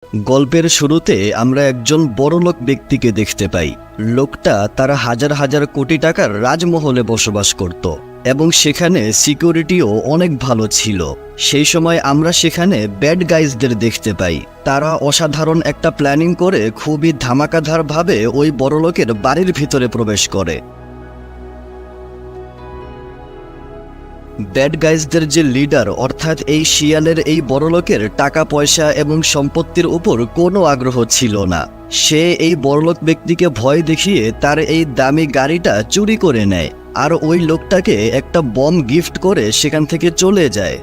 গল্পের শুরুতে আমরা একজন বড়লোক ব্যক্তিকে দেখতে পাই। লোকটা তার হাজার হাজার কোটি টাকার রাজমহলে বসবাস করত এবং সেখানে সিকিউরিটিও অনেক ভালো ছিল। সেই সময় আমরা সেখানে ব্যাড গাইজদের দেখতে পাই। তারা অসাধারণ একটা প্ল্যানিং করে খুবই ধামাকাধারভাবে ওই বড়লোকের বাড়ির ভিতরে প্রবেশ করে। ব্যাড গাইজদের যে লিডার, অর্থাৎ এই শিয়ালের এই বড়লোকের টাকা পয়সা এবং সম্পত্তির উপর কোনো আগ্রহ ছিল না। সে এই বড়লোক ব্যক্তিকে ভয় দেখিয়ে তার এই দামি গাড়িটা চুরি করে নেয় আর ওই লোকটাকে একটা বম গিফট করে সেখান থেকে চলে যায়।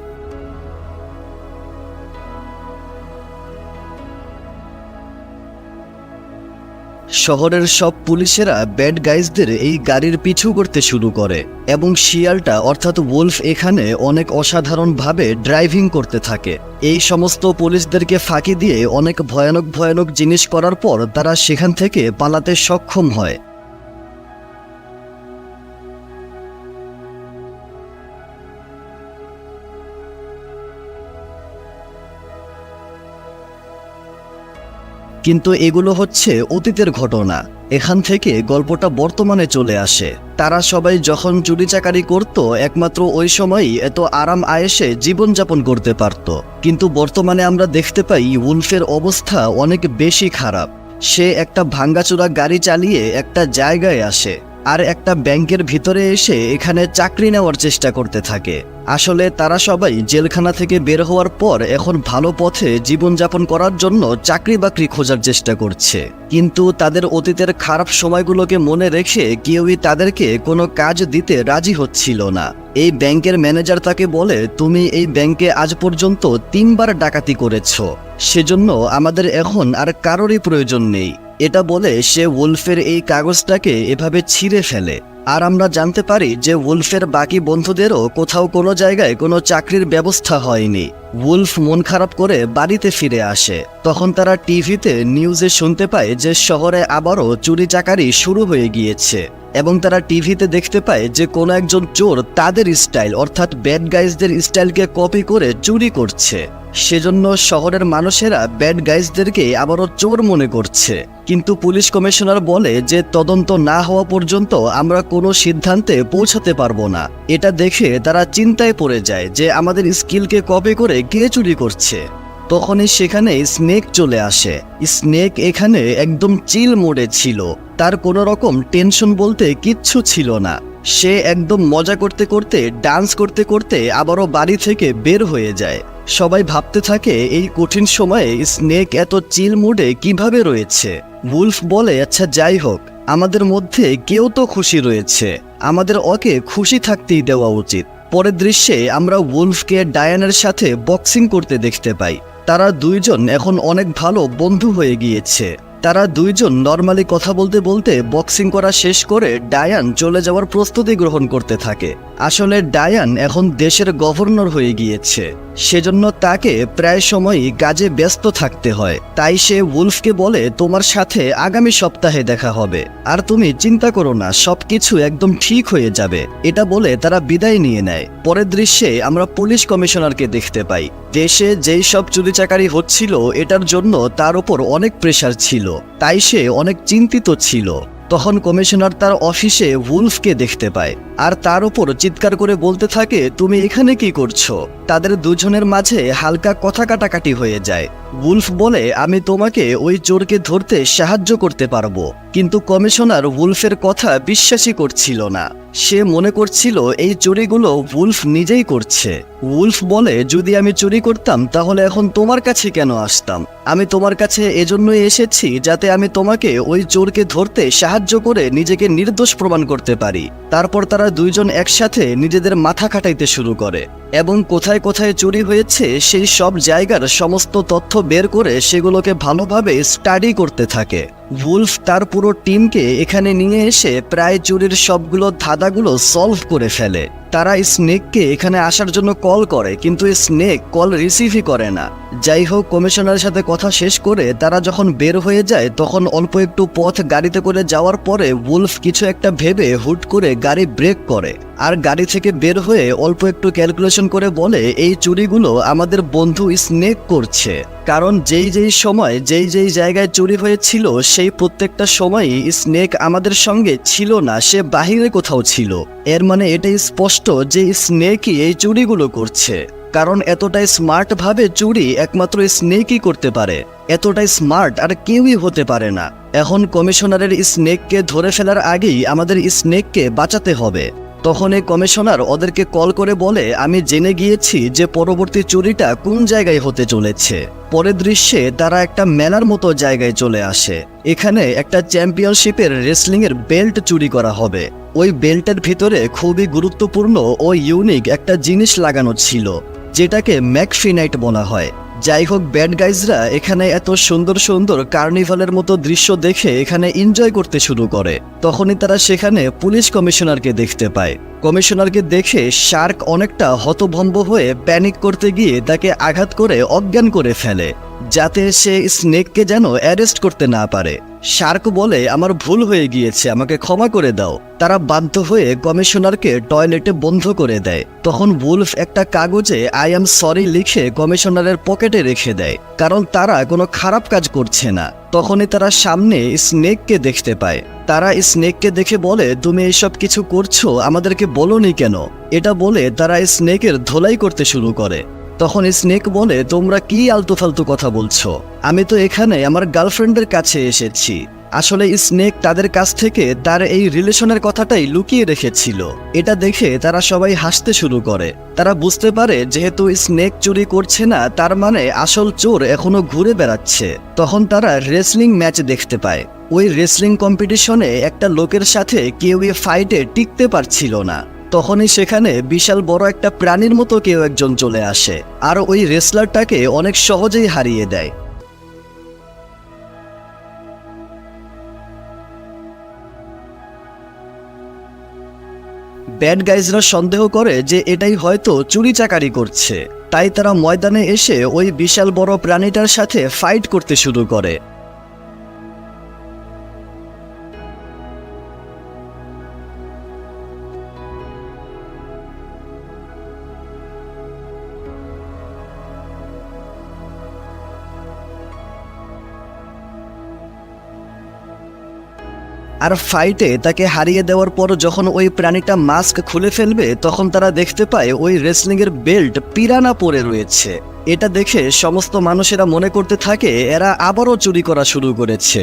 শহরের সব পুলিশেরা ব্যাড গাইজদের এই গাড়ির পিছু করতে শুরু করে এবং শিয়ালটা অর্থাৎ ওলফ এখানে অনেক অসাধারণভাবে ড্রাইভিং করতে থাকে। এই সমস্ত পুলিশদেরকে ফাঁকি দিয়ে অনেক ভয়ানক ভয়ানক জিনিস করার পর তারা সেখান থেকে পালাতে সক্ষম হয়। কিন্তু এগুলো হচ্ছে অতীতের ঘটনা। এখান থেকে গল্পটা বর্তমানে চলে আসে। তারা সবাই যখন চুরি চাকারি করত, একমাত্র ওই সময়ই এত আরাম আয়েশে জীবনযাপন করতে পারত। কিন্তু বর্তমানে আমরা দেখতে পাই উলফের অবস্থা অনেক বেশি খারাপ। সে একটা ভাঙ্গাচোরা গাড়ি চালিয়ে একটা জায়গায় আসে আর একটা ব্যাংকের ভিতরে এসে এখানে চাকরি নেওয়ার চেষ্টা করতে থাকে। আসলে তারা সবাই জেলখানা থেকে বের হওয়ার পর এখন ভালো পথে জীবনযাপন করার জন্য চাকরি বাকরি খোঁজার চেষ্টা করছে। কিন্তু তাদের অতীতের খারাপ সময়গুলোকে মনে রেখে কেউই তাদেরকে কোনো কাজ দিতে রাজি হচ্ছিল না। এই ব্যাংকের ম্যানেজার তাকে বলে, তুমি এই ব্যাংকে আজ পর্যন্ত 3 বার ডাকাতি করেছ, সেজন্য আমাদের এখন আর কারোরই প্রয়োজন নেই। এটা বলে সে ওলফের এই কাগজটাকে এভাবে ছিঁড়ে ফেলে। আর আমরা জানতে পারি যে ওলফের বাকি বন্ধুদেরও কোথাও কোনো জায়গায় কোনো চাকরির ব্যবস্থা হয়নি। ওলফ মন খারাপ করে বাড়িতে ফিরে আসে। তখন তারা টিভিতে নিউজে শুনতে পায় যে শহরে আবারও চুরি চাকারি শুরু হয়ে গিয়েছে এবং তারা টিভিতে দেখতে পায় যে কোনো একজন চোর তাদের স্টাইল অর্থাৎ ব্যাড গাইজদের স্টাইলকে কপি করে চুরি করছে। সেজন্য শহরের মানুষেরা ব্যাড গাইজদেরকে আবারও চোর মনে করছে। কিন্তু পুলিশ কমিশনার বলে যে তদন্ত না হওয়া পর্যন্ত আমরা কোনো সিদ্ধান্তে পৌঁছাতে পারবো না। এটা দেখে তারা চিন্তায় পড়ে যায় যে আমাদের স্কিলকে কপি করে কে চুরি করছে। তখনই সেখানে স্নেক চলে আসে। স্নেক এখানে একদম চিল মোডে ছিল। তার কোনো রকম টেনশন বলতে কিচ্ছু ছিল না। সে একদম মজা করতে করতে ডান্স করতে করতে আবারও বাড়ি থেকে বের হয়ে যায়। সবাই ভাবতে থাকে এই কঠিন সময়ে স্নেক এত চিল মুডে কিভাবে রয়েছে। উলফ বলে, আচ্ছা যাই হোক, আমাদের মধ্যে কেউ তো খুশি রয়েছে, আমাদের ওকে খুশি থাকতেই দেওয়া উচিত। পরের দৃশ্যে আমরা উলফকে ডায়ানের সাথে বক্সিং করতে দেখতে পাই। তারা দুইজন এখন অনেক ভালো বন্ধু হয়ে গিয়েছে। তারা দুইজন নর্মালি কথা বলতে বলতে বক্সিং করা শেষ করে ডায়ান চলে যাওয়ার প্রস্তুতি গ্রহণ করতে থাকে। আসলে ডায়ান এখন দেশের গভর্নর হয়ে গিয়েছে, সেজন্য তাকে প্রায় সময়ই কাজে ব্যস্ত থাকতে হয়। তাই সে উলফকে বলে, তোমার সাথে আগামী সপ্তাহে দেখা হবে, আর তুমি চিন্তা করো না, সবকিছু একদম ঠিক হয়ে যাবে। এটা বলে তারা বিদায় নিয়ে নেয়। পরের দৃশ্যে আমরা পুলিশ কমিশনারকে দেখতে পাই। দেশে যেই সব চুরিচাকারি হচ্ছিল এটার জন্য তার উপর অনেক প্রেসার ছিল, তাই সে অনেক চিন্তিত ছিল। তখন কমিশনার তার অফিসে উলফকে দেখতে পায় আর তার উপর চিৎকার করে বলতে থাকে, তুমি এখানে কি করছো? তাদের দুজনের মাঝে হালকা কথা কাটাকাটি হয়ে যায়। উলফ বলে, আমি তোমাকে ওই চোরকে ধরতে সাহায্য করতে পারবো। কিন্তু কমিশনার উলফের কথা বিশ্বাসই করছিল না। সে মনে করছিল এই চুরিগুলো উলফ নিজেই করছে। উলফ বলে, যদি আমি চুরি করতাম তাহলে এখন তোমার কাছে কেন আসতাম? আমি তোমার কাছে এজন্যই এসেছি যাতে আমি তোমাকে ওই চোরকে ধরতে সাহায্য করে নিজেকে নির্দোষ প্রমাণ করতে পারি। তারপর তারা দুইজন একসাথে নিজেদের মাথা খাটাইতে শুরু করে এবং কোথায় কোথায় চুরি হয়েছে সেই সব জায়গার সমস্ত তথ্য বের করে সেগুলোকে ভালোভাবে স্টাডি করতে থাকে। উলফ তার পুরো টিমকে এখানে নিয়ে এসে প্রায় চুরির সবগুলো ধাঁধাগুলো সলভ করে ফেলে। তারা স্নেককে এখানে আসার জন্য কল করে, কিন্তু স্নেক কল রিসিভই করে না। যাই হোক, কমিশনারের সাথে কথা শেষ করে তারা যখন বের হয়ে যায় তখন অল্প একটু পথ গাড়িতে করে যাওয়ার পরে উলফ কিছু একটা ভেবে হুট করে গাড়ি ব্রেক করে আর গাড়ি থেকে বের হয়ে অল্প একটু ক্যালকুলেশন করে বলে এই চুরিগুলো আমাদের বন্ধু স্নেক করছে। কারণ যেই সময় যেই জায়গায় চুরি হয়েছিল সেই প্রত্যেকটা সময়ই স্নেক আমাদের সঙ্গে ছিল না, সে বাহিরে কোথাও ছিল। এর মানে এটাই স্পষ্ট যে স্নেকই এই চুরিগুলো করছে। কারণ এতটাই স্মার্ট ভাবে চুরি একমাত্র স্নেকই করতে পারে, এতটাই স্মার্ট আর কেউই হতে পারে না। এখন কমিশনারের স্নেককে ধরে ফেলার আগেই আমাদের স্নেককে বাঁচাতে হবে। তখন এই কমিশনার ওদেরকে কল করে বলে, আমি জেনে গিয়েছি যে পরবর্তী চুরিটা কোন জায়গায় হতে চলেছে। পরের দৃশ্যে তারা একটা মেলার মতো জায়গায় চলে আসে। এখানে একটা চ্যাম্পিয়নশিপের রেসলিংয়ের বেল্ট চুরি করা হবে। ওই বেল্টের ভিতরে খুবই গুরুত্বপূর্ণ ও ইউনিক একটা জিনিস লাগানো ছিল, যেটাকে ম্যাকফিনাইট বলা হয়। যাই হোক, ব্যাড গাইজরা এখানে এত সুন্দর সুন্দর কার্নিভালের মতো দৃশ্য দেখে এখানে এনজয় করতে শুরু করে। তখনই তারা সেখানে পুলিশ কমিশনারকে দেখতে পায়। কমিশনারকে দেখে শার্ক অনেকটা হতভম্ব হয়ে প্যানিক করতে গিয়ে তাকে আঘাত করে অজ্ঞান করে ফেলে, যাতে সে স্নেককে যেন অ্যারেস্ট করতে না পারে। শার্ক বলে, আমার ভুল হয়ে গিয়েছে, আমাকে ক্ষমা করে দাও। তারা বাধ্য হয়ে কমিশনারকে টয়লেটে বন্ধ করে দেয়। তখন উলফ একটা কাগজে আই অ্যাম সরি লিখে কমিশনারের পকেটে রেখে দেয়, কারণ তারা কোনো খারাপ কাজ করছে না। তখনই তারা সামনে স্নেককে দেখতে পায়। তারা স্নেককে দেখে বলে, তুমি এসব কিছু করছো, আমাদেরকে বলোনি কেন? এটা বলে তারা স্নেকের ধোলাই করতে শুরু করে। তখন স্নেক বলে, তোমরা কি আলতু ফালতু কথা বলছো? আমি তো এখানে আমার গার্লফ্রেন্ডের কাছে এসেছি। আসলে স্নেক তাদের কাছ থেকে তার এই রিলেশনের কথাটাই লুকিয়ে রেখেছিল। এটা দেখে তারা সবাই হাসতে শুরু করে। তারা বুঝতে পারে যেহেতু স্নেক চুরি করছে না, তার মানে আসল চোর এখনো ঘুরে বেড়াচ্ছে। তখন তারা রেসলিং ম্যাচ দেখতে পায়। ওই রেসলিং কম্পিটিশনে একটা লোকের সাথে কেউই ফাইটে টিকতে পারছিল না। তখনই সেখানে বিশাল বড় একটা প্রাণীর মতো কেউ একজন চলে আসে আর ওই রেসলারটাকে অনেক সহজেই হারিয়ে দেয়। ব্যাড গাইজরা সন্দেহ করে যে এটাই হয়তো চুরি চাকারি করছে, তাই তারা ময়দানে এসে ওই বিশাল বড় প্রাণীটার সাথে ফাইট করতে শুরু করে। আর ফাইটে তাকে হারিয়ে দেওয়ার পর যখন ওই প্রাণীটা মাস্ক খুলে ফেলবে, তখন তারা দেখতে পায় ওই রেসলিংয়ের বেল্ট পিরানা পরে রয়েছে। এটা দেখে সমস্ত মানুষেরা মনে করতে থাকে এরা আবারও চুরি করা শুরু করেছে।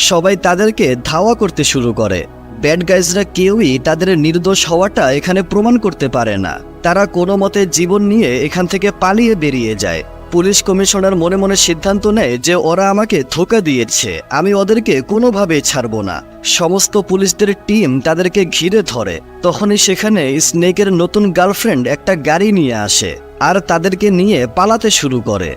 সবাই তাদেরকে ধাওয়া করতে শুরু করে। ব্যাড গাইজরা কেউই তাদের নির্দোষ হওয়াটা এখানে প্রমাণ করতে পারে না। তারা কোনো মতে জীবন নিয়ে এখান থেকে পালিয়ে বেরিয়ে যায়। পুলিশ কমিশনার মনে মনে সিদ্ধান্ত নেয় যে ওরা আমাকে ধোঁকা দিয়েছে, আমি ওদেরকে কোনোভাবেই ছাড়বো না। সমস্ত পুলিশদের টিম তাদেরকে ঘিরে ধরে। তখনই সেখানে স্নেকের নতুন গার্লফ্রেন্ড একটা গাড়ি নিয়ে আসে আর তাদেরকে নিয়ে পালাতে শুরু করে।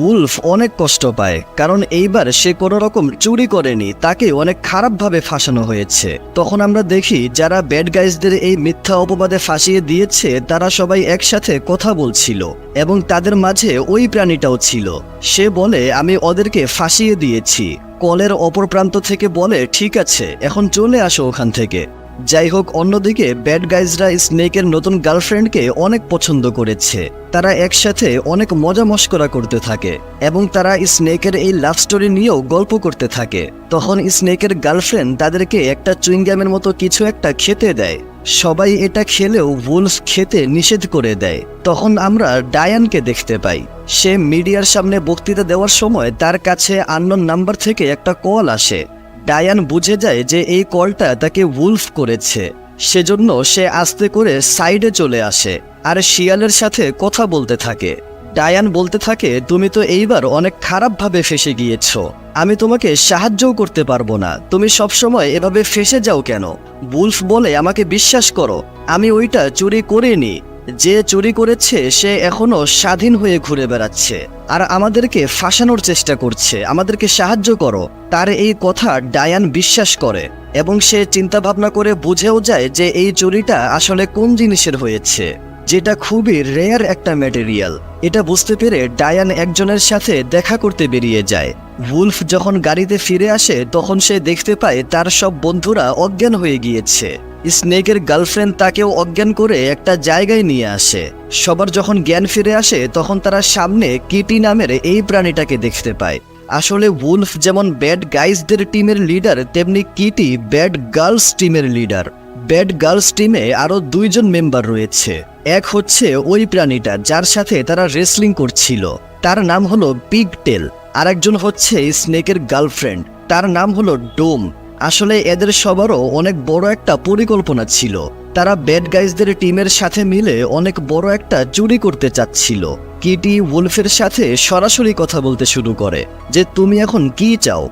উলফ অনেক কষ্ট পায়, কারণ এইবার সে কোনো রকম চুরি করেনি, তাকে অনেক খারাপভাবে ফাঁসানো হয়েছে। তখন আমরা দেখি যারা ব্যাড গাইজদের এই মিথ্যা অপবাদে ফাঁসিয়ে দিয়েছে তারা সবাই একসাথে কথা বলছিল এবং তাদের মাঝে ওই প্রাণীটাও ছিল। সে বলে, আমি ওদেরকে ফাঁসিয়ে দিয়েছি। কলের অপর প্রান্ত থেকে বলে, ঠিক আছে, এখন চলে আসো ওখান থেকে। যাই হোক, অন্যদিকে ব্যাড গাইজরা স্নেকের নতুন গার্লফ্রেন্ডকে অনেক পছন্দ করেছে। তারা একসাথে অনেক মজা মস্করা করতে থাকে এবং তারা স্নেকের এই লাভ স্টোরি নিয়েও গল্প করতে থাকে। তখন স্নেকের গার্লফ্রেন্ড তাদেরকে একটা চুইংগামের মতো কিছু একটা খেতে দেয়। সবাই এটা খেলেও উলফ খেতে নিষেধ করে দেয়। তখন আমরা ডায়ানকে দেখতে পাই। সে মিডিয়ার সামনে বক্তৃতা দেওয়ার সময় তার কাছে আননোন নাম্বার থেকে একটা কল আসে। ডায়ান বুঝে যায় যে এই কলটা তাকে উলফ করেছে, সেজন্য সে আস্তে করে সাইডে চলে আসে আর শিয়ালের সাথে কথা বলতে থাকে। ডায়ান বলতে থাকে, তুমি তো এইবার অনেক খারাপভাবে ফেসে গিয়েছো, আমি তোমাকে সাহায্যও করতে পারবো না, তুমি সবসময় এভাবে ফেসে যাও কেন? উলফ বলে, আমাকে বিশ্বাস করো, আমি ওইটা চুরি করিনি। যে চুরি করেছে সে এখনো স্বাধীন হয়ে ঘুরে বেড়াচ্ছে আর আমাদেরকে ফাঁসানোর চেষ্টা করছে, আমাদেরকে সাহায্য করো। তার এই কথা ডায়ান বিশ্বাস করে এবং সে চিন্তা ভাবনা করে বুঝেও যায় যে এই চুরিটা আসলে কোন জিনিসের হয়েছে, যেটা খুবই রেয়ার একটা ম্যাটেরিয়াল। এটা বুঝতে পেরে ডায়ান একজনের সাথে দেখা করতে বেরিয়ে যায়। উলফ যখন গাড়িতে ফিরে আসে তখন সে দেখতে পায় তার সব বন্ধুরা অজ্ঞান হয়ে গিয়েছে। স্নেকের গার্লফ্রেন্ড তাকেও অজ্ঞান করে একটা জায়গায় নিয়ে আসে। সবার যখন জ্ঞান ফিরে আসে তখন তারা সামনে কিটি নামের এই প্রাণীটাকে দেখতে পায়। আসলে উলফ যেমন ব্যাড গাইজদের টিমের লিডার, তেমনি কিটি ব্যাড গার্লস টিমের লিডার। ব্যাড গার্লস টিমে আরও 2 জন মেম্বার রয়েছে। এক হচ্ছে ওই প্রাণীটা যার সাথে তারা রেসলিং করছিল, তার নাম হলো পিগটেল। আর একজন হচ্ছে স্নেকের গার্লফ্রেন্ড, তার নাম হলো ডোম। আসলে এদের সবারও অনেক বড় একটা পরিকল্পনা ছিল। তারা ব্যাড গাইজদের টিমের সাথে মিলে অনেক বড় একটা চুরি করতে চাচ্ছিল। কিটি উলফের সাথে সরাসরি কথা বলতে শুরু করে যে তুমি এখন কি চাও।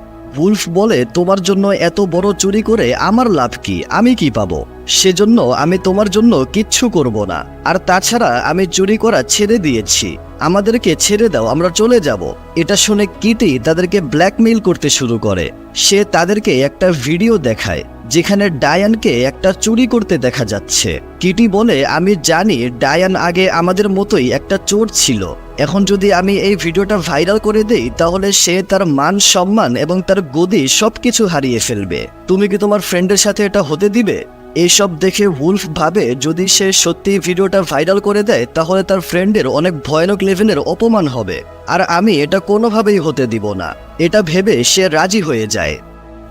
উলফ বলে তোমার জন্য এত বড় চুরি করে আমার লাভ কি, আমি কি পাবো? সেজন্য আমি তোমার জন্য কিচ্ছু করব না। আর তাছাড়া আমি চুরি করা ছেড়ে দিয়েছি, আমাদেরকে ছেড়ে দাও, আমরা চলে যাব। এটা শুনে কিটি তাদেরকে ব্ল্যাকমেইল করতে শুরু করে। সে তাদেরকে একটা ভিডিও দেখায় যেখানে ডায়ানকে একটা চুরি করতে দেখা যাচ্ছে। কিটি বলে আমি জানি ডায়ান আগে আমাদের মতোই একটা চোর ছিল। এখন যদি আমি এই ভিডিওটা ভাইরাল করে দেই তাহলে সে তার মান সম্মান এবং তার গদি সবকিছু হারিয়ে ফেলবে। তুমি কি তোমার ফ্রেন্ডের সাথে এটা হতে দিবে? এইসব দেখে উলফ ভাবে যদি সে সত্যি ভিডিওটা ভাইরাল করে দেয় তাহলে তার ফ্রেন্ডের অনেক ভয়ানক লেভেলের অপমান হবে, আর আমি এটা কোনোভাবেই হতে দিব না। এটা ভেবে সে রাজি হয়ে যায়।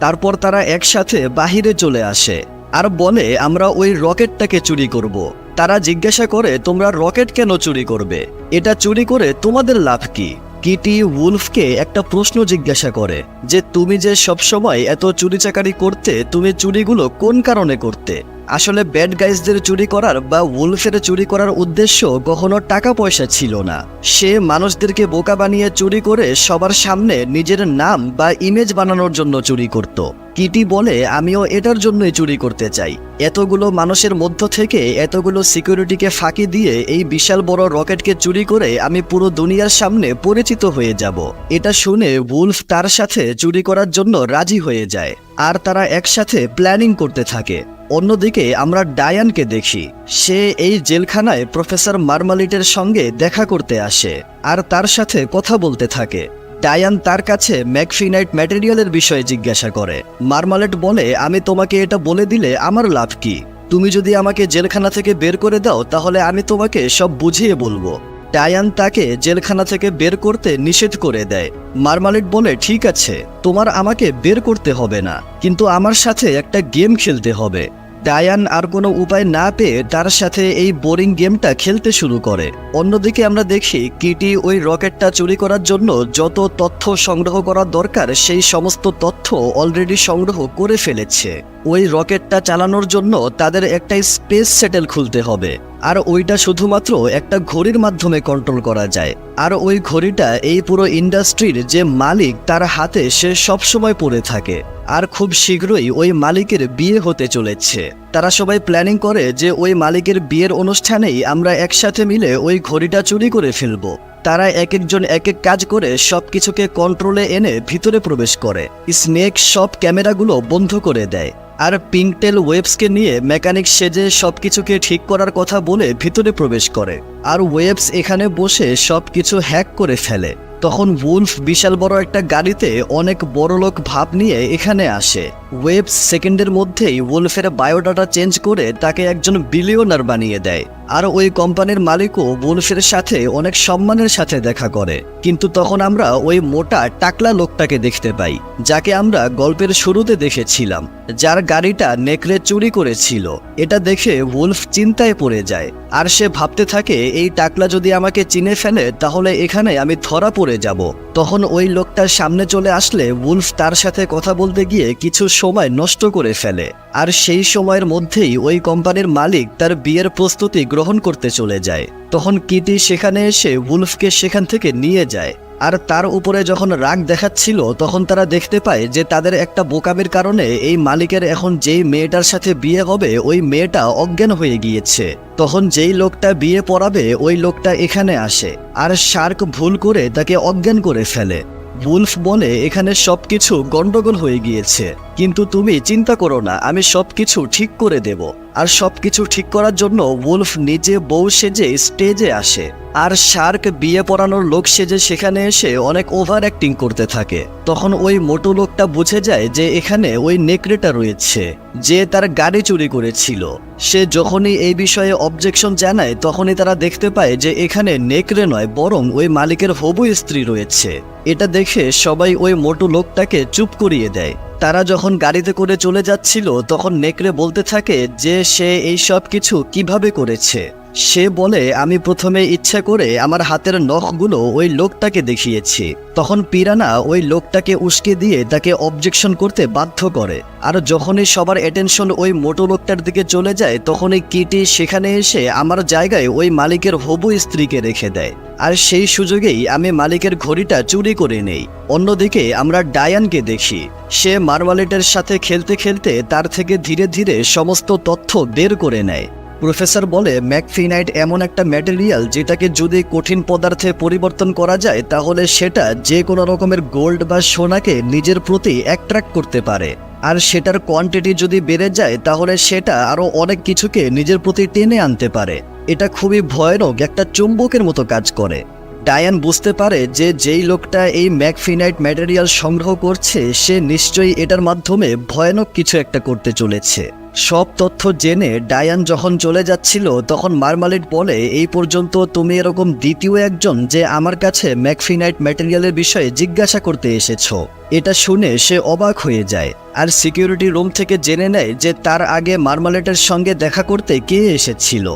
তারপর তারা একসাথে বাহিরে চলে আসে আর বলে আমরা ওই রকেটটাকে চুরি করব। তারা জিজ্ঞাসা করে তোমরা রকেট কেন চুরি করবে, এটা চুরি করে তোমাদের লাভ কি? কিটি উলফকে একটা প্রশ্ন জিজ্ঞাসা করে যে তুমি যে সবসময় এত চুরি চাকারি করতে, তুমি চুরিগুলো কোন কারণে করতে? আসলে ব্যাড গাইজদের চুরি করার বা উলফের চুরি করার উদ্দেশ্য কখনো টাকা পয়সা ছিল না। সে মানুষদেরকে বোকা বানিয়ে চুরি করে সবার সামনে নিজের নাম বা ইমেজ বানানোর জন্য চুরি করত। কিটি বলে আমিও এটার জন্যই চুরি করতে চাই। এতগুলো মানুষের মধ্য থেকে এতগুলো সিকিউরিটিকে ফাঁকি দিয়ে এই বিশাল বড় রকেটকে চুরি করে আমি পুরো দুনিয়ার সামনে পরিচিত হয়ে যাব। এটা শুনে উলফ তার সাথে চুরি করার জন্য রাজি হয়ে যায় আর তারা একসাথে প্ল্যানিং করতে থাকে। অন্যদিকে আমরা ডায়ানকে দেখি, সে এই জেলখানায় প্রফেসর মার্মালিটের সঙ্গে দেখা করতে আসে আর তার সাথে কথা বলতে থাকে। ডায়ান তার কাছে ম্যাকফিনাইট ম্যাটেরিয়ালের বিষয়ে জিজ্ঞাসা করে। মার্মালেট বলে আমি তোমাকে এটা বলে দিলে আমার লাভ কি? তুমি যদি আমাকে জেলখানা থেকে বের করে দাও তাহলে আমি তোমাকে সব বুঝিয়ে বলবো। ডায়ান তাকে জেলখানা থেকে বের করতে নিষেধ করে দেয়। মার্মালেট বলে ঠিক আছে, তোমার আমাকে বের করতে হবে না, কিন্তু আমার সাথে একটা গেম খেলতে হবে। ডায়ান আর কোনো উপায় না পেয়ে তার সাথে এই বোরিং গেমটা খেলতে শুরু করে। অন্যদিকে আমরা দেখি কিটি ওই রকেটটা চুরি করার জন্য যত তথ্য সংগ্রহ করা দরকার সেই সমস্ত তথ্য অলরেডি সংগ্রহ করে ফেলেছে। ওই রকেটটা চালানোর জন্য তাদের একটা স্পেস শ্যাটেল খুলতে হবে, আর ওইটা শুধুমাত্র একটা ঘড়ির মাধ্যমে কন্ট্রোল করা যায়। আর ওই ঘড়িটা এই পুরো ইন্ডাস্ট্রির যে মালিক তার হাতে সে সবসময় পড়ে থাকে। আর খুব শীঘ্রই ওই মালিকের বিয়ে হতে চলেছে। তারা সবাই প্ল্যানিং করে যে ওই মালিকের বিয়ের অনুষ্ঠানেই আমরা একসাথে মিলে ওই ঘড়িটা চুরি করে ফেলবো। তারা এক একজন এক এক কাজ করে সবকিছুকে কন্ট্রোলে এনে ভিতরে প্রবেশ করে। স্নেক সব ক্যামেরাগুলো বন্ধ করে দেয় আর পিঙ্কটেল ওয়েবসকে নিয়ে মেকানিক সেজে সবকিছুকে ঠিক করার কথা বলে ভিতরে প্রবেশ করে। আর ওয়েবস এখানে বসে সবকিছু হ্যাক করে ফেলে। তখন উলফ বিশাল বড় একটা গাড়িতে অনেক বড়লোক ভাব নিয়ে এখানে আসে। ওয়েবস সেকেন্ডের মধ্যেই উলফের বায়োডাটা চেঞ্জ করে তাকে একজন বিলিয়নার বানিয়ে দেয়। আর ওই কোম্পানির মালিকও উলফের সাথে অনেক সম্মানের সাথে দেখা করে। কিন্তু তখন আমরা ওই মোটা টাকলা লোকটাকে দেখতে পাই যাকে আমরা গল্পের শুরুতে দেখেছিলাম, যার গাড়িটা নেকড়ে চুরি করেছিল। এটা দেখে উলফ চিন্তায় পড়ে যায় আর সে ভাবতে থাকে এই টাকলা যদি আমাকে চিনে ফেলে তাহলে এখানে আমি ধরা পড়ে যাব। তখন ওই লোকটার সামনে চলে আসলে উলফ তার সাথে কথা বলতে গিয়ে কিছু সময় নষ্ট করে ফেলে। আর সেই সময়ের মধ্যেই ওই কোম্পানির মালিক তার বিয়ের প্রস্তুতি গ্রহণ করতে চলে যায়। তখন কিটি সেখানে এসে উলফকে সেখান থেকে নিয়ে যায়। আর তার উপরে যখন রাগ দেখাচ্ছিল তখন তারা দেখতে পায় যে তাদের একটা বোকামির কারণে এই মালিকের এখন যেই মেয়েটার সাথে বিয়ে হবে ওই মেয়েটা অজ্ঞান হয়ে গিয়েছে। তখন যেই লোকটা বিয়ে পড়াবে ওই লোকটা এখানে আসে আর শার্ক ভুল করে তাকে অজ্ঞান করে ফেলে। উলফ বলে এখানে সবকিছু গন্ডগোল হয়ে গিয়েছে, কিন্তু তুমি চিন্তা করো না, আমি সবকিছু ঠিক করে দেব। আর সবকিছু ঠিক করার জন্য উলফ নিজে বউ সেজে স্টেজে আসে, আর শার্ক বিয়ে পড়ানোর লোক সেজে সেখানে এসে অনেক ওভার অ্যাক্টিং করতে থাকে। তখন ওই মোটু লোকটা বুঝে যায় যে এখানে ওই নেকড়েটা রয়েছে যে তার গাড়ি চুরি করেছিল। সে যখনই এই বিষয়ে অবজেকশন জানায় তখনই তারা দেখতে পায় যে এখানে নেকড়ে নয় বরং ওই মালিকের হবু স্ত্রী রয়েছে। এটা দেখে সবাই ওই মোটু লোকটাকে চুপ করিয়ে দেয়। তারা যখন গাড়িতে করে চলে যাচ্ছিল তখন নেকড়ে বলতে থাকে যে সে এই সব কিছু কিভাবে করেছে। সে বলে, আমি প্রথমে ইচ্ছা করে আমার হাতের নখগুলো ওই লোকটাকে দেখিয়েছি। তখন পিরানা ওই লোকটাকে উস্কে দিয়ে তাকে অবজেকশন করতে বাধ্য করে। আর যখনই সবার অ্যাটেনশন ওই মোটো লোকটার দিকে চলে যায় তখনই কিটি সেখানে এসে আমার জায়গায় ওই মালিকের হবু স্ত্রীকে রেখে দেয়। আর সেই সুযোগেই আমি মালিকের ঘড়িটা চুরি করে নেই। অন্যদিকে আমরা ডায়ানকে দেখি, সে মারওয়ালেটের সাথে খেলতে খেলতে তার থেকে ধীরে ধীরে সমস্ত তথ্য বের করে নেয়। প্রফেসর বলে, ম্যাকফিনাইট এমন একটা ম্যাটেরিয়াল যেটাকে যদি কঠিন পদার্থে পরিবর্তন করা যায় তাহলে সেটা যে কোনো রকমের গোল্ড বা সোনাকে নিজের প্রতি অ্যাট্রাক্ট করতে পারে। আর সেটার কোয়ান্টিটি যদি বেড়ে যায় তাহলে সেটা আরও অনেক কিছুকে নিজের প্রতি টেনে আনতে পারে। এটা খুবই ভয়ানক একটা চুম্বকের মতো কাজ করে। ডায়ান বুঝতে পারে যে যেই লোকটা এই ম্যাকফিনাইট ম্যাটেরিয়াল সংগ্রহ করছে সে নিশ্চয়ই এটার মাধ্যমে ভয়ানক কিছু একটা করতে চলেছে। সব তথ্য জেনে ডায়ান যখন চলে যাচ্ছিল তখন মারমালিট বলে, এই পর্যন্ত তুমি এরকম দ্বিতীয় একজন যে আমার কাছে ম্যাকফিনাইট ম্যাটেরিয়ালের বিষয়ে জিজ্ঞাসা করতে এসেছো। এটা শুনে সে অবাক হয়ে যায় আর সিকিউরিটি রুম থেকে জেনে নেয় যে তার আগে মারমালেটের সঙ্গে দেখা করতে কে এসেছিল।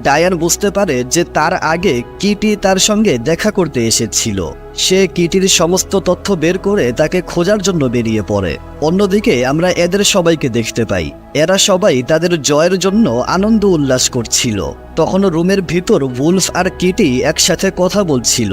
ডায়ান বুঝতে পারে যে তার আগে কিটি তার সঙ্গে দেখা করতে এসেছিল। সে কিটির সমস্ত তথ্য বের করে তাকে খোঁজার জন্য বেরিয়ে পড়ে। অন্যদিকে আমরা এদের সবাইকে দেখতে পাই, এরা সবাই তাদের জয়ের জন্য আনন্দ উল্লাস করছিল। তখনও রুমের ভিতর উলফ আর কিটি একসাথে কথা বলছিল।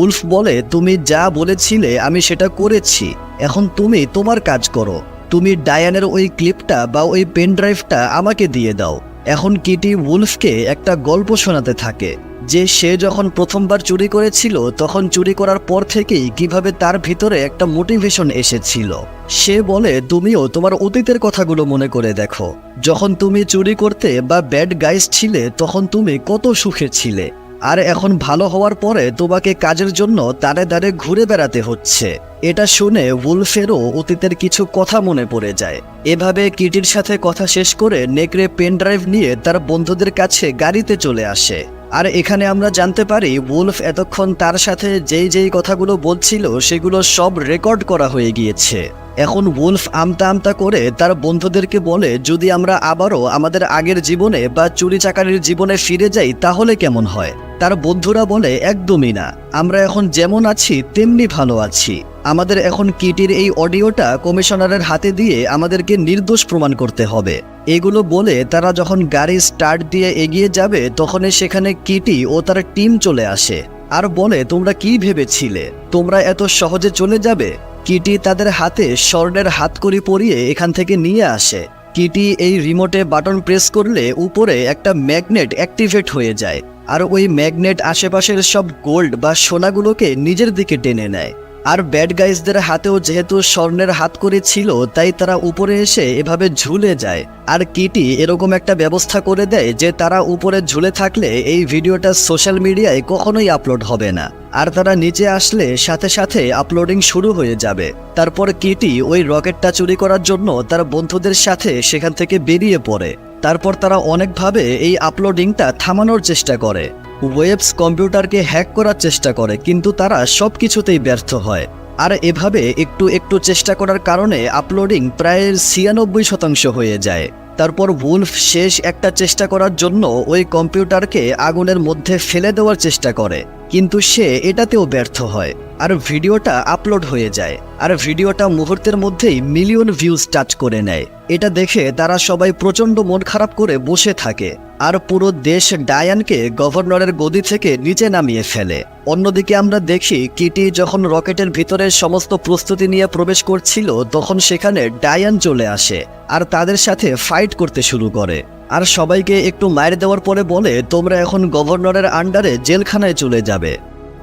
উলফ বলে, তুমি যা বলেছিলে আমি সেটা করেছি, এখন তুমি তোমার কাজ করো। তুমি ডায়ানের ওই ক্লিপটা বা ওই পেন ড্রাইভটা আমাকে দিয়ে দাও। এখন কিটি উলফকে একটা গল্প শোনাতে থাকে যে সে যখন প্রথমবার চুরি করেছিল তখন চুরি করার পর থেকেই কিভাবে তার ভিতরে একটা মোটিভেশন এসেছিল। সে বলে, তুমিও তোমার অতীতের কথাগুলো মনে করে দেখো, যখন তুমি চুরি করতে বা ব্যাড গাইস ছিলে তখন তুমি কত সুখে ছিলে, আর এখন ভালো হওয়ার পরে তোমাকে কাজের জন্য দাঁড়ে দাঁড়ে ঘুরে বেড়াতে হচ্ছে। এটা শুনে উলফেরও অতীতের কিছু কথা মনে পড়ে যায়। এভাবে কিটির সাথে কথা শেষ করে নেকড়ে পেন ড্রাইভ নিয়ে তার বন্ধুদের কাছে গাড়িতে চলে আসে। আর এখানে আমরা জানতে পারি উলফ এতক্ষণ তার সাথে যেই কথাগুলো বলছিল সেগুলো সব রেকর্ড করা হয়ে গিয়েছে। এখন উলফ আমতা আমতা করে তার বন্ধুদেরকে বলে, যদি আমরা আবারও আমাদের আগের জীবনে বা চুরি চাকারির জীবনে ফিরে যাই তাহলে কেমন হয়। তার বন্ধুরা বলে, একদমই না, আমরা এখন যেমন আছি তেমনি ভালো আছি। আমাদের এখন কিটির এই অডিওটা কমিশনারের হাতে দিয়ে আমাদেরকে নির্দোষ প্রমাণ করতে হবে। এগুলো বলে তারা যখন গাড়ি স্টার্ট দিয়ে এগিয়ে যাবে তখনই সেখানে কিটি ও তার টিম চলে আসে আর বলে, তোমরা কি ভেবেছিলে তোমরা এত সহজে চলে যাবে? কিটি তাদের হাতে স্বর্ণের হাতকড়ি পরিয়ে এখান থেকে নিয়ে আসে। কিটি এই রিমোটে বাটন প্রেস করলে উপরে একটা ম্যাগনেট অ্যাক্টিভেট হয়ে যায় আর ওই ম্যাগনেট আশেপাশের সব গোল্ড বা সোনাগুলোকে নিজের দিকে টেনে নেয়। আর ব্যাড গাইজদের হাতেও যেহেতু স্বর্ণের হাতকড়ি ছিল তাই তারা উপরে এসে এভাবে ঝুলে যায়। আর কিটি এরকম একটা ব্যবস্থা করে দেয় যে তারা উপরে ঝুলে থাকলে এই ভিডিওটা সোশ্যাল মিডিয়ায় কখনোই আপলোড হবে না, আর তারা নিচে আসলে সাথে সাথে আপলোডিং শুরু হয়ে যাবে। তারপর কিটি ওই রকেটটা চুরি করার জন্য তার বন্ধুদের সাথে সেখান থেকে বেরিয়ে পড়ে। তারপর তারা অনেকভাবে এই আপলোডিংটা থামানোর চেষ্টা করে। ওয়েবস কম্পিউটারকে হ্যাক করার চেষ্টা করে কিন্তু তারা সব কিছুতেই ব্যর্থ হয়। আর এভাবে একটু একটু চেষ্টা করার কারণে আপলোডিং প্রায় 96% হয়ে যায়। তারপর উলফ শেষ একটা চেষ্টা করার জন্য ওই কম্পিউটারকে আগুনের মধ্যে ফেলে দেওয়ার চেষ্টা করে কিন্তু সে এটাতেও ব্যর্থ হয় আর ভিডিওটা আপলোড হয়ে যায়। আর ভিডিওটা মুহূর্তের মধ্যেই মিলিয়ন ভিউজ টাচ করে নেয়। এটা দেখে তারা সবাই প্রচণ্ড মন খারাপ করে বসে থাকে আর পুরো দেশ ডায়ানকে গভর্নরের গদি থেকে নিচে নামিয়ে ফেলে। অন্যদিকে আমরা দেখি কিটি যখন রকেটের ভিতরে সমস্ত প্রস্তুতি নিয়ে প্রবেশ করছিল তখন সেখানে ডায়ান চলে আসে আর তাদের সাথে ফাইট করতে শুরু করে আর সবাইকে একটু মার দেওয়ার পরে বলে, তোমরা এখন গভর্নরের আন্ডারে জেলখানায় চলে যাবে।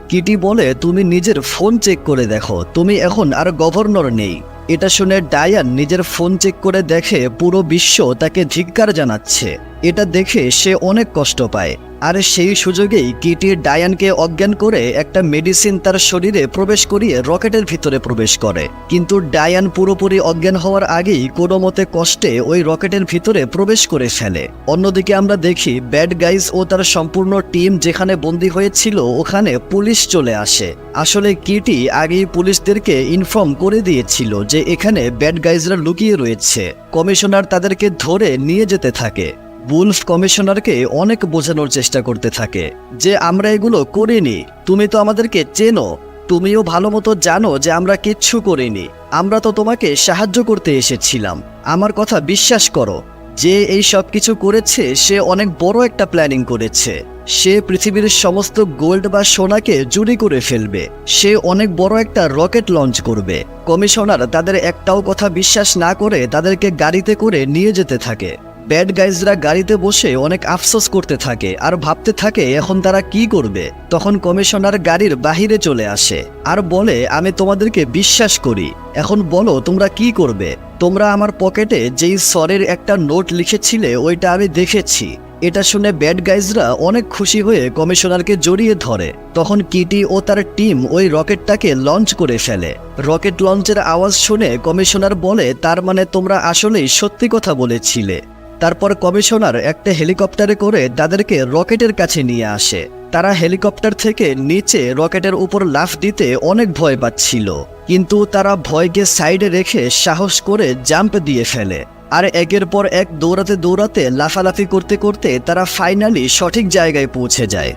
কিটি বলে, তুমি নিজের ফোন চেক করে দেখো, তুমি এখন আর গভর্নর নেই। এটা শুনে ডায়ান নিজের ফোন চেক করে দেখে পুরো বিশ্ব তাকে ধিক্কার জানাচ্ছে। এটা দেখে সে অনেক কষ্ট পায়। আর সেই সুযোগেই কিটি ডায়ানকে অজ্ঞান করে একটা মেডিসিন তার শরীরে প্রবেশ করিয়ে রকেটের ভিতরে প্রবেশ করে। কিন্তু ডায়ান পুরোপুরি অজ্ঞান হওয়ার আগেই কোনো মতে কষ্টে ওই রকেটের ভিতরে প্রবেশ করে ফেলে। অন্যদিকে আমরা দেখি ব্যাড গাইজ ও তার সম্পূর্ণ টিম যেখানে বন্দী হয়েছিল ওখানে পুলিশ চলে আসে। আসলে কিটি আগেই পুলিশদেরকে ইনফর্ম করে দিয়েছিল যে এখানে ব্যাড গাইজরা লুকিয়ে রয়েছে। কমিশনার তাদেরকে ধরে নিয়ে যেতে থাকে। উলফ কমিশনারকে অনেক বোঝানোর চেষ্টা করতে থাকে যে আমরা এগুলো করিনি, তুমি তো আমাদেরকে চেনো, তুমিও ভালো মতো জানো যে আমরা কিচ্ছু করিনি, আমরা তো তোমাকে সাহায্য করতে এসেছিলাম, আমার কথা বিশ্বাস করো। যে এই সব কিছু করেছে সে অনেক বড় একটা প্ল্যানিং করেছে। সে পৃথিবীর সমস্ত গোল্ড বা সোনাকে চুরি করে ফেলবে, সে অনেক বড় একটা রকেট লঞ্চ করবে। কমিশনার তাদের একটাও কথা বিশ্বাস না করে তাদেরকে গাড়িতে করে নিয়ে যেতে থাকে। ব্যাড গাইজরা গাড়িতে বসে অনেক আফসোস করতে থাকে আর ভাবতে থাকে এখন তারা কি করবে। তখন কমিশনার গাড়ির বাহিরে চলে আসে আর বলে আমি তোমাদেরকে বিশ্বাস করি, এখন বলো তোমরা কি করবে। তোমরা আমার পকেটে যেই সরের একটা নোট লিখেছিলে ওইটা আমি দেখেছি। এটা শুনে ব্যাড গাইজরা অনেক খুশি হয়ে কমিশনারকে জড়িয়ে ধরে। তখন কিটি ও তার টিম ওই রকেটটাকে লঞ্চ করে ফেলে। রকেট লঞ্চের আওয়াজ শুনে কমিশনার বলে তার মানে তোমরা আসলেই সত্যি কথা বলেছিলে। তারপর কমিশনার একটা হেলিকপ্টারে করে তাদেরকে রকেটের কাছে নিয়ে আসে। তারা হেলিকপ্টার থেকে নিচে রকেটের উপর লাফ দিতে অনেক ভয় পাচ্ছিল, কিন্তু তারা ভয়কে সাইডে রেখে সাহস করে জাম্প দিয়ে ফেলে। আর একের পর এক দৌড়াতে দৌড়াতে লাফালাফি করতে করতে তারা ফাইনালি সঠিক জায়গায় পৌঁছে যায়।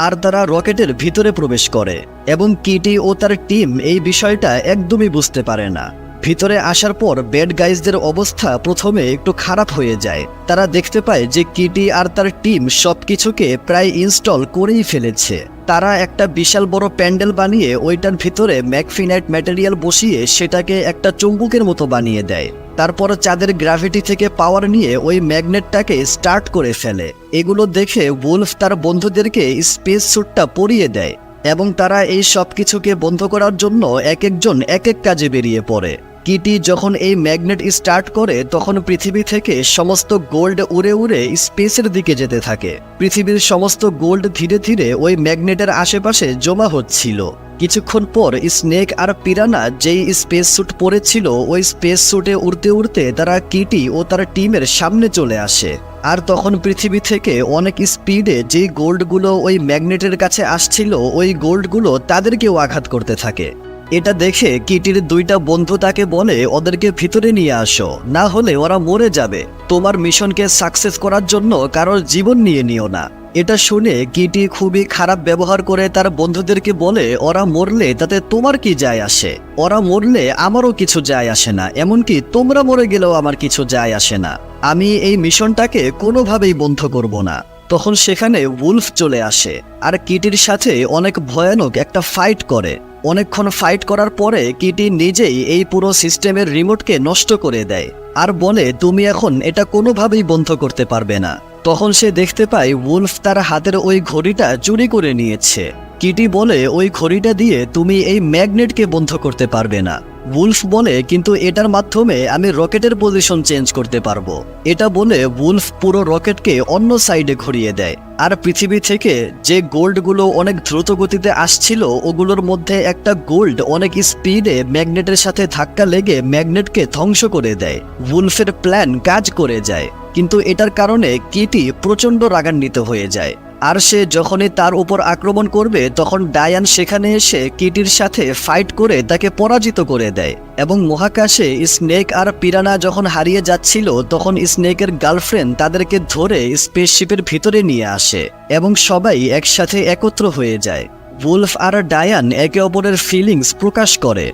আর তারা রকেটের ভিতরে প্রবেশ করে এবং কিটি ও তার টিম এই বিষয়টা একদমই বুঝতে পারে না। ভিতরে আসার পর ব্যাড গাইজদের অবস্থা প্রথমে একটু খারাপ হয়ে যায়। তারা দেখতে পায় যে কিটি আর তার টিম সবকিছুকে প্রায় ইনস্টল করেই ফেলেছে। তারা একটা বিশাল বড় প্যান্ডেল বানিয়ে ওইটার ভিতরে ম্যাগফিনাইট ম্যাটেরিয়াল বসিয়ে সেটাকে একটা চুম্বকের মতো বানিয়ে দেয়। তারপর চাঁদের গ্র্যাভিটি থেকে পাওয়ার নিয়ে ওই ম্যাগনেটটাকে স্টার্ট করে ফেলে। এগুলো দেখে উলফ তার বন্ধুদেরকে স্পেস স্যুটটা পরিয়ে দেয় এবং তারা এই সব কিছুকে বন্ধ করার জন্য এক একজন এক এক কাজে বেরিয়ে পড়ে। কিটি যখন এই ম্যাগনেট স্টার্ট করে তখন পৃথিবী থেকে সমস্ত গোল্ড উড়ে উড়ে স্পেসের দিকে যেতে থাকে। পৃথিবীর সমস্ত গোল্ড ধীরে ধীরে ওই ম্যাগনেটের আশেপাশে জমা হচ্ছিল। কিছুক্ষণ পর স্নেক আর পিরানা যেই স্পেস স্যুট পরেছিল ওই স্পেস স্যুটে উড়তে উড়তে তারা কিটি ও তার টিমের সামনে চলে আসে। আর তখন পৃথিবী থেকে অনেক স্পিডে যেই গোল্ডগুলো ওই ম্যাগনেটের কাছে আসছিল ওই গোল্ডগুলো তাদেরকেও আঘাত করতে থাকে। এটা দেখে কিটির দুইটা বন্ধু তাকে বলে ওদেরকে ভিতরে নিয়ে আসো, না হলে ওরা মরে যাবে। তোমার মিশনকে সাকসেস করার জন্য কারোর জীবন নিয়ে নিও না। এটা শুনে কিটি খুবই খারাপ ব্যবহার করে তার বন্ধুদেরকে বলে ওরা মরলে তাতে তোমার কি যায় আসে, ওরা মরলে আমারও কিছু যায় আসে না, এমনকি তোমরা মরে গেলেও আমার কিছু যায় আসে না। আমি এই মিশনটাকে কোনোভাবেই বন্ধ করব না। তখন সেখানে উলফ চলে আসে আর কিটির সাথে অনেক ভয়ানক একটা ফাইট করে। অনেকক্ষণ ফাইট করার পরে কিটি নিজেই এই পুরো সিস্টেমের রিমোটকে নষ্ট করে দেয় আর বলে তুমি এখন এটা কোনোভাবেই বন্ধ করতে পারবে না। তখন সে দেখতে পায় উলফ তার হাতের ওই ঘড়িটা চুরি করে নিয়েছে। কিটি বলে ওই ঘড়িটা দিয়ে তুমি এই ম্যাগনেটকে বন্ধ করতে পারবে না। উলফ বলে কিন্তু এটার মাধ্যমে আমি রকেটের পজিশন চেঞ্জ করতে পারবো। এটা বলে উলফ পুরো রকেটকে অন্য সাইডে ঘুরিয়ে দেয় আর পৃথিবী থেকে যে গোল্ডগুলো অনেক দ্রুত গতিতে আসছিল ওগুলোর মধ্যে একটা গোল্ড অনেক স্পিডে ম্যাগনেটের সাথে ধাক্কা লেগে ম্যাগনেটকে ধ্বংস করে দেয়। উলফের প্ল্যান কাজ করে যায়, কিন্তু এটার কারণে কিটি প্রচণ্ড রাগান্বিত হয়ে যায়। আর সে যখনই তার উপর আক্রমণ করবে তখন ডায়ান সেখানে এসে কিটির সাথে ফাইট করে তাকে পরাজিত করে দেয়। এবং মহাকাশে স্নেক আর পিরানা যখন হারিয়ে যাচ্ছিল তখন স্নেকের গার্লফ্রেন্ড তাদেরকে ধরে স্পেসশিপের ভিতরে নিয়ে আসে এবং সবাই একসাথে একত্র হয়ে যায়। উলফ আর ডায়ান একে অপরের ফিলিংস প্রকাশ করে,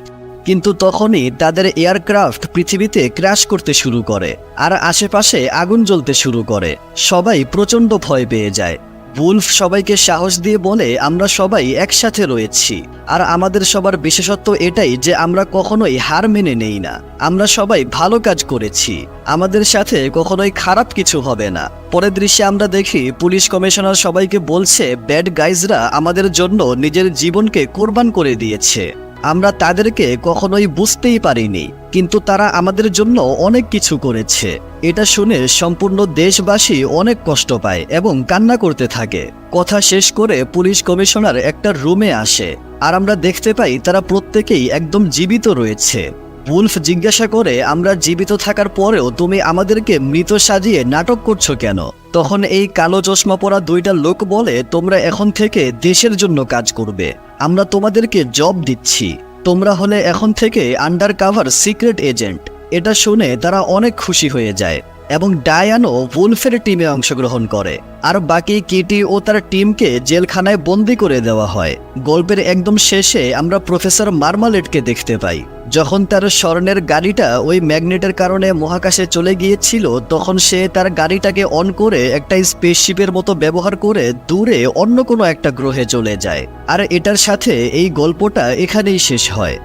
কিন্তু তখনই তাদের এয়ারক্রাফট পৃথিবীতে ক্র্যাশ করতে শুরু করে আর আশেপাশে আগুন জ্বলতে শুরু করে। সবাই প্রচণ্ড ভয় পেয়ে যায়। উলফ সবাইকে সাহস দিয়ে বলে আমরা সবাই একসাথে রয়েছি, আর আমাদের সবার বিশেষত্ব এটাই যে আমরা কখনোই হার মেনে নেই না। আমরা সবাই ভালো কাজ করেছি, আমাদের সাথে কখনোই খারাপ কিছু হবে না। পরের দৃশ্যে আমরা দেখি পুলিশ কমিশনার সবাইকে বলছে ব্যাড গাইজরা আমাদের জন্য নিজের জীবনকে কোরবান করে দিয়েছে, আমরা তাদেরকে কখনোই বুঝতেই পারিনি, কিন্তু তারা আমাদের জন্য অনেক কিছু করেছে। এটা শুনে সম্পূর্ণ দেশবাসী অনেক কষ্ট পায় এবং কান্না করতে থাকে। কথা শেষ করে পুলিশ কমিশনার একটা রুমে আসে, আর আমরা দেখতে পাই তারা প্রত্যেকেই একদম জীবিত রয়েছে। উলফ জিজ্ঞাসা করে আমরা জীবিত থাকার পরেও তুমি আমাদেরকে মৃত সাজিয়ে নাটক করছো কেন? তখন এই কালো চশমা পরা দুইটা লোক বলে তোমরা এখন থেকে দেশের জন্য কাজ করবে, আমরা তোমাদেরকে জব দিচ্ছি, তোমরা হলে এখন থেকে আন্ডার কাভার সিক্রেট এজেন্ট। এটা শুনে তারা অনেক খুশি হয়ে যায় এবং ডায়ানও উলফের টিমে অংশগ্রহণ করে, আর বাকি কিটি ও তার টিমকে জেলখানায় বন্দি করে দেওয়া হয়। গল্পের একদম শেষে আমরা প্রফেসর মার্মালেটকে দেখতে পাই। যখন তার স্বর্ণের গাড়িটা ওই ম্যাগনেটের কারণে মহাকাশে চলে গিয়েছিল, তখন সে তার গাড়িটাকে অন করে একটা স্পেসশিপের মতো ব্যবহার করে দূরে অন্য কোনো একটা গ্রহে চলে যায়। আর এটার সাথে এই গল্পটা এখানেই শেষ হয়।